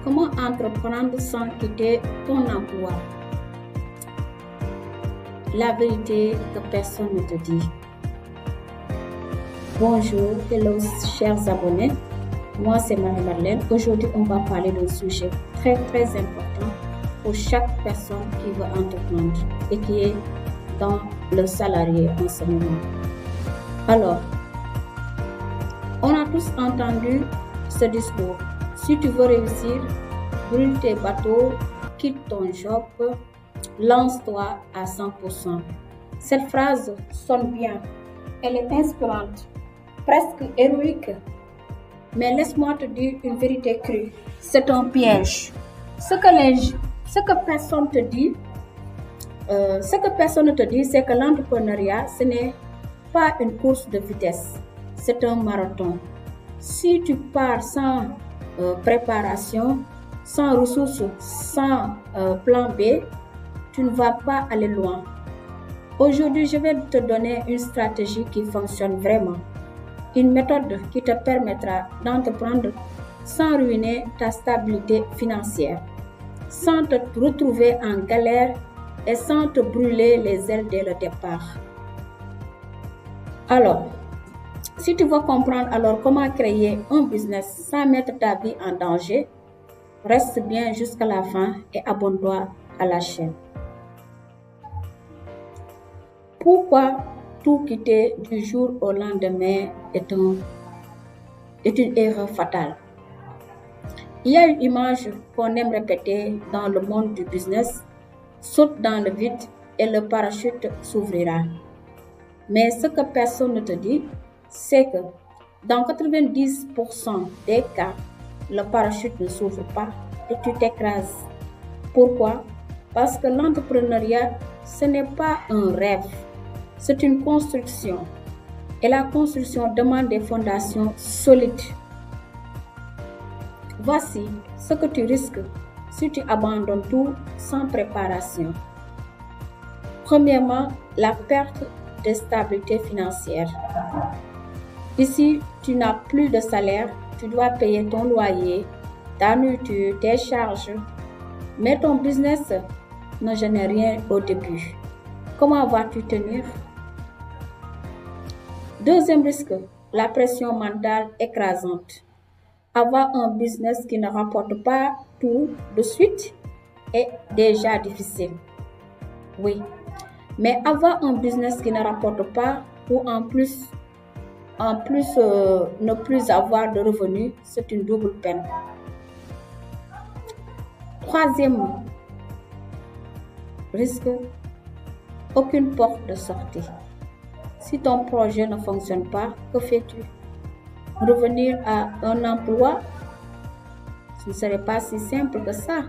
Comment entreprendre sans quitter ton emploi? La vérité que personne ne te dit. Bonjour, hello chers abonnés. Moi c'est Marie-Madeleine. Aujourd'hui, on va parler d'un sujet très important pour chaque personne qui veut entreprendre et qui est dans le salarié en ce moment. Alors, on a tous entendu ce discours. Si tu veux réussir, brûle tes bateaux, quitte ton job, lance-toi à 100%. Cette phrase sonne bien. Elle est inspirante, presque héroïque. Mais laisse-moi te dire une vérité crue. C'est un piège. Ce que personne ne te dit, c'est que l'entrepreneuriat, ce n'est pas une course de vitesse. C'est un marathon. Si tu pars sans préparation, sans ressources, sans plan B, tu ne vas pas aller loin. Aujourd'hui, je vais te donner une stratégie qui fonctionne vraiment. Une méthode qui te permettra d'entreprendre sans ruiner ta stabilité financière, sans te retrouver en galère et sans te brûler les ailes dès le départ. Alors, si tu veux comprendre comment créer un business sans mettre ta vie en danger, reste bien jusqu'à la fin et abonne-toi à la chaîne. Pourquoi tout quitter du jour au lendemain est une erreur fatale? Il y a une image qu'on aime répéter dans le monde du business: saute dans le vide et le parachute s'ouvrira. Mais ce que personne ne te dit, c'est que dans 90% des cas, le parachute ne s'ouvre pas et tu t'écrases. Pourquoi? Parce que l'entrepreneuriat, ce n'est pas un rêve, c'est une construction. Et la construction demande des fondations solides. Voici ce que tu risques si tu abandonnes tout sans préparation. Premièrement, la perte de stabilité financière. Ici, tu n'as plus de salaire, tu dois payer ton loyer, ta nourriture, tes charges, mais ton business ne génère rien au début. Comment vas-tu tenir? Deuxième risque, la pression mentale écrasante. Avoir un business qui ne rapporte pas tout de suite est déjà difficile. Oui, mais avoir un business qui ne rapporte pas ou en plus ne plus avoir de revenus, c'est une double peine. Troisième risque, aucune porte de sortie. Si ton projet ne fonctionne pas, que fais-tu? Revenir à un emploi, ce ne serait pas si simple que ça,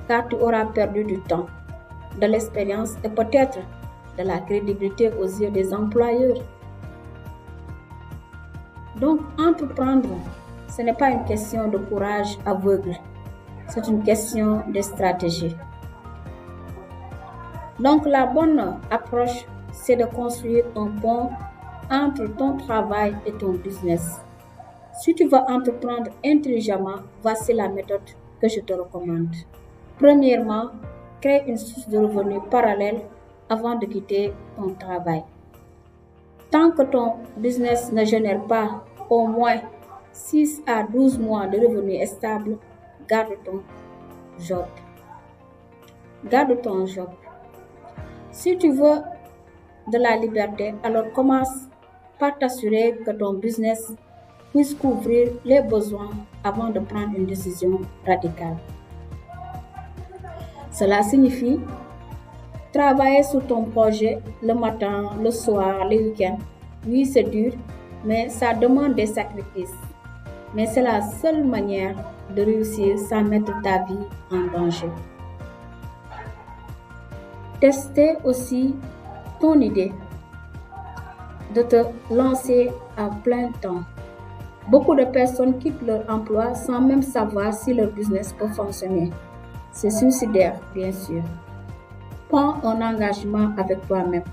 car tu auras perdu du temps, de l'expérience et peut-être de la crédibilité aux yeux des employeurs. Donc, entreprendre, ce n'est pas une question de courage aveugle, c'est une question de stratégie. Donc, la bonne approche, c'est de construire un pont entre ton travail et ton business. Si tu veux entreprendre intelligemment, voici la méthode que je te recommande. Premièrement, crée une source de revenus parallèle avant de quitter ton travail. Tant que ton business ne génère pas au moins 6 à 12 mois de revenus stables, garde ton job. Garde ton job. Si tu veux de la liberté, alors commence par t'assurer que ton business puisse couvrir les besoins avant de prendre une décision radicale. Cela signifie travailler sur ton projet le matin, le soir, les week-ends. Oui, c'est dur, mais ça demande des sacrifices. Mais c'est la seule manière de réussir sans mettre ta vie en danger. Tester aussi ton idée de te lancer à plein temps. Beaucoup de personnes quittent leur emploi sans même savoir si leur business peut fonctionner. C'est suicidaire, bien sûr. Prends un engagement avec toi-même.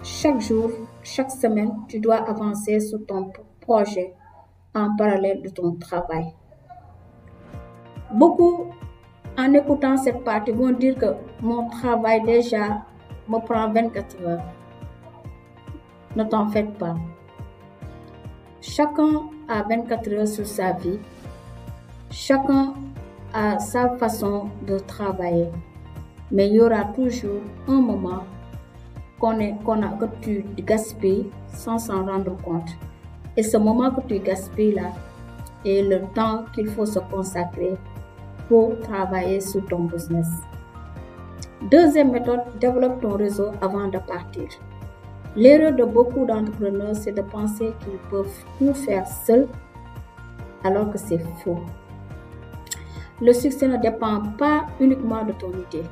Chaque jour, chaque semaine, tu dois avancer sur ton projet en parallèle de ton travail. Beaucoup, en écoutant cette partie, vont dire que mon travail déjà me prend 24 heures. Ne t'en faites pas. Chacun a 24 heures sur sa vie. Chacun a sa façon de travailler. Mais il y aura toujours un moment que tu gaspilles sans s'en rendre compte. Et ce moment que tu gaspilles là est le temps qu'il faut se consacrer pour travailler sur ton business. Deuxième méthode, développe ton réseau avant de partir. L'erreur de beaucoup d'entrepreneurs, c'est de penser qu'ils peuvent tout faire seuls, alors que c'est faux. Le succès ne dépend pas uniquement de ton idée,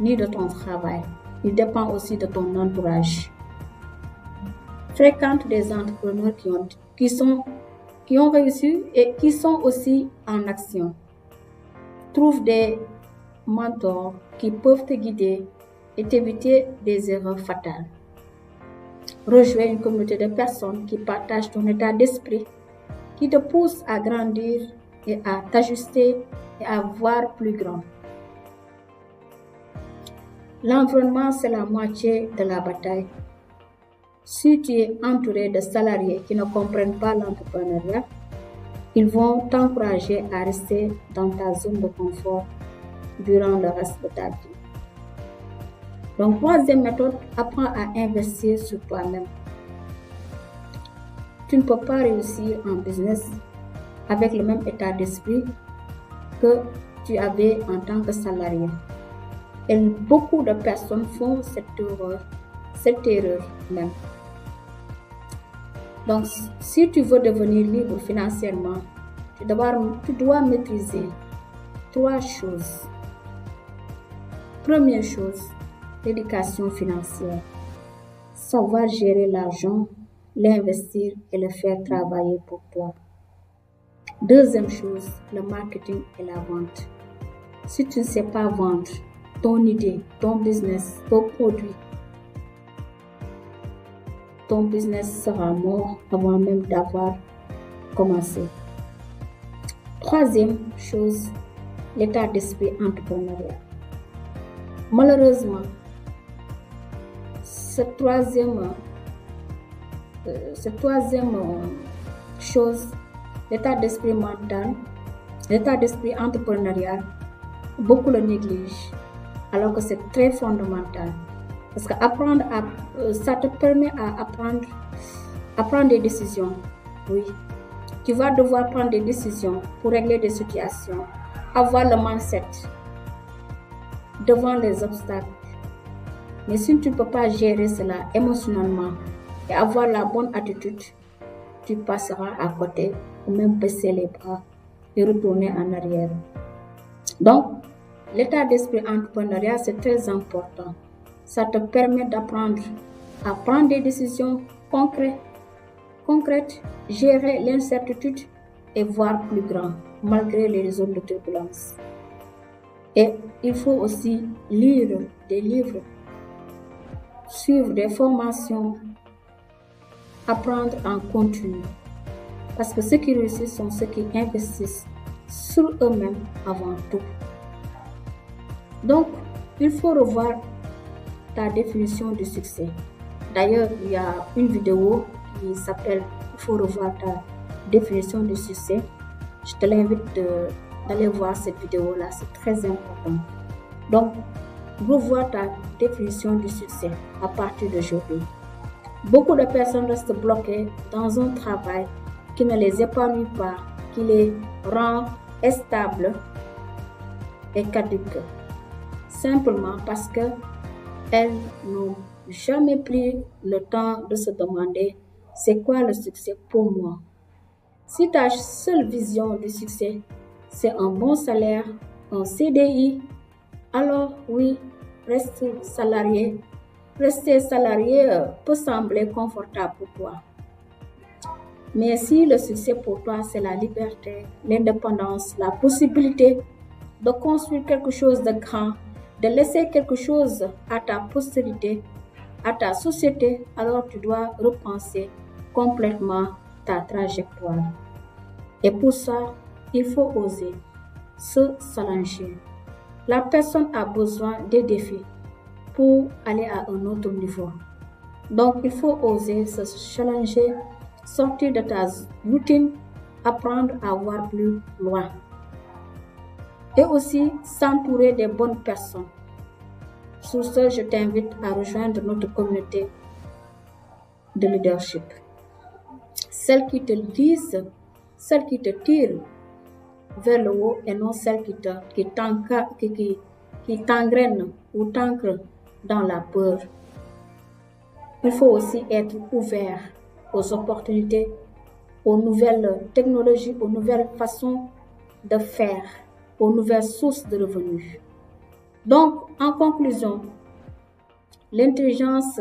ni de ton travail. Il dépend aussi de ton entourage. Fréquente des entrepreneurs qui ont réussi et qui sont aussi en action. Trouve des mentors qui peuvent te guider et t'éviter des erreurs fatales. Rejoins une communauté de personnes qui partagent ton état d'esprit, qui te poussent à grandir et à t'ajuster et à voir plus grand. L'environnement, c'est la moitié de la bataille. Si tu es entouré de salariés qui ne comprennent pas l'entrepreneuriat, ils vont t'encourager à rester dans ta zone de confort durant le reste de ta vie. Donc, troisième méthode, apprends à investir sur toi-même. Tu ne peux pas réussir en business avec le même état d'esprit que tu avais en tant que salarié. Et beaucoup de personnes font cette erreur même. Donc, si tu veux devenir libre financièrement, tu dois maîtriser 3 choses. Première chose, l'éducation financière. Savoir gérer l'argent, l'investir et le faire travailler pour toi. Deuxième chose, le marketing et la vente. Si tu ne sais pas vendre ton idée, ton business, ton produit, ton business sera mort avant même d'avoir commencé. Troisième chose, l'état d'esprit entrepreneurial. Malheureusement, cette troisième chose, l'état d'esprit mental, l'état d'esprit entrepreneurial, beaucoup le négligent, alors que c'est très fondamental. Parce que ça te permet à prendre des décisions. Oui, tu vas devoir prendre des décisions pour régler des situations, avoir le mindset devant les obstacles. Mais si tu ne peux pas gérer cela émotionnellement et avoir la bonne attitude, tu passeras à côté ou même baisser les bras et retourner en arrière. Donc, l'état d'esprit entrepreneurial, c'est très important. Ça te permet d'apprendre à prendre des décisions concrètes, gérer l'incertitude et voir plus grand malgré les zones de turbulence. Et il faut aussi lire des livres, suivre des formations, apprendre en continu. Parce que ceux qui réussissent sont ceux qui investissent sur eux-mêmes avant tout. Donc, il faut revoir ta définition du succès. D'ailleurs, il y a une vidéo qui s'appelle « Il faut revoir ta définition du succès ». Je te l'invite d'aller voir cette vidéo-là, c'est très important. Donc, revoir ta définition du succès à partir d'aujourd'hui. Beaucoup de personnes restent bloquées dans un travail qui ne les épanouit pas, qui les rend instables et caduques. Simplement parce qu'elles n'ont jamais pris le temps de se demander c'est quoi le succès pour moi. Si ta seule vision du succès, c'est un bon salaire, un CDI, alors oui, rester salarié peut sembler confortable pour toi. Mais si le succès pour toi, c'est la liberté, l'indépendance, la possibilité de construire quelque chose de grand, de laisser quelque chose à ta postérité, à ta société, alors tu dois repenser complètement ta trajectoire. Et pour ça, il faut oser. se challenger. La personne a besoin de défis pour aller à un autre niveau. Donc, il faut oser se challenger, sortir de ta routine, apprendre à voir plus loin. Et aussi s'entourer des bonnes personnes. Sur ce, je t'invite à rejoindre notre communauté de leadership. Celles qui te disent, celles qui te tirent vers le haut et non celles qui t'engrainent ou t'ancrent dans la peur. Il faut aussi être ouvert aux opportunités, aux nouvelles technologies, aux nouvelles façons de faire, aux nouvelles sources de revenus. Donc, en conclusion, l'intelligence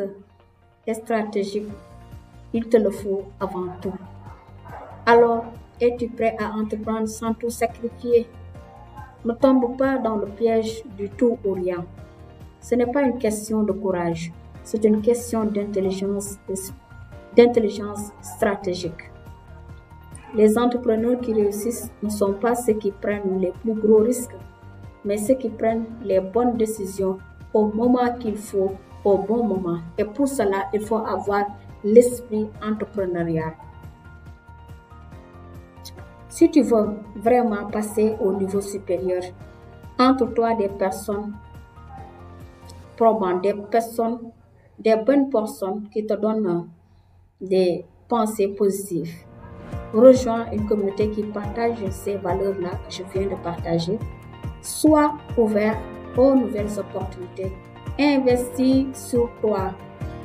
est stratégique, il te le faut avant tout. Alors, es-tu prêt à entreprendre sans tout sacrifier? Ne tombe pas dans le piège du tout ou rien. Ce n'est pas une question de courage, c'est une question d'intelligence stratégique. Les entrepreneurs qui réussissent ne sont pas ceux qui prennent les plus gros risques, mais ceux qui prennent les bonnes décisions au moment qu'il faut, au bon moment. Et pour cela, il faut avoir l'esprit entrepreneurial. Si tu veux vraiment passer au niveau supérieur, entre-toi des personnes probantes, des bonnes personnes qui te donnent des pensées positives. Rejoins une communauté qui partage ces valeurs-là que je viens de partager. Sois ouvert aux nouvelles opportunités. Investis sur toi.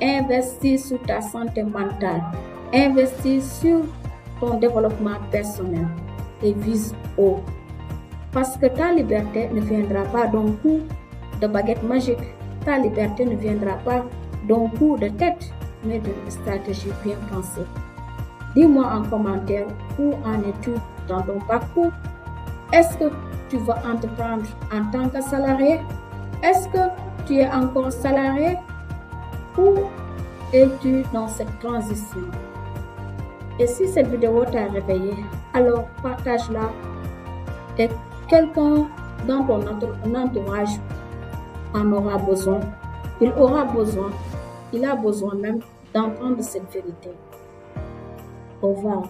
Investis sur ta santé mentale. Investis sur ton développement personnel et vise haut. Parce que ta liberté ne viendra pas d'un coup de baguette magique. Ta liberté ne viendra pas d'un coup de tête, mais d'une stratégie bien pensée. Dis-moi en commentaire où en es-tu dans ton parcours. Est-ce que tu vas entreprendre en tant que salarié? Est-ce que tu es encore salarié? Ou es-tu dans cette transition? Et si cette vidéo t'a réveillé, alors partage-la et quelqu'un dans ton entourage en aura besoin. Il a besoin même d'entendre cette vérité. Au revoir.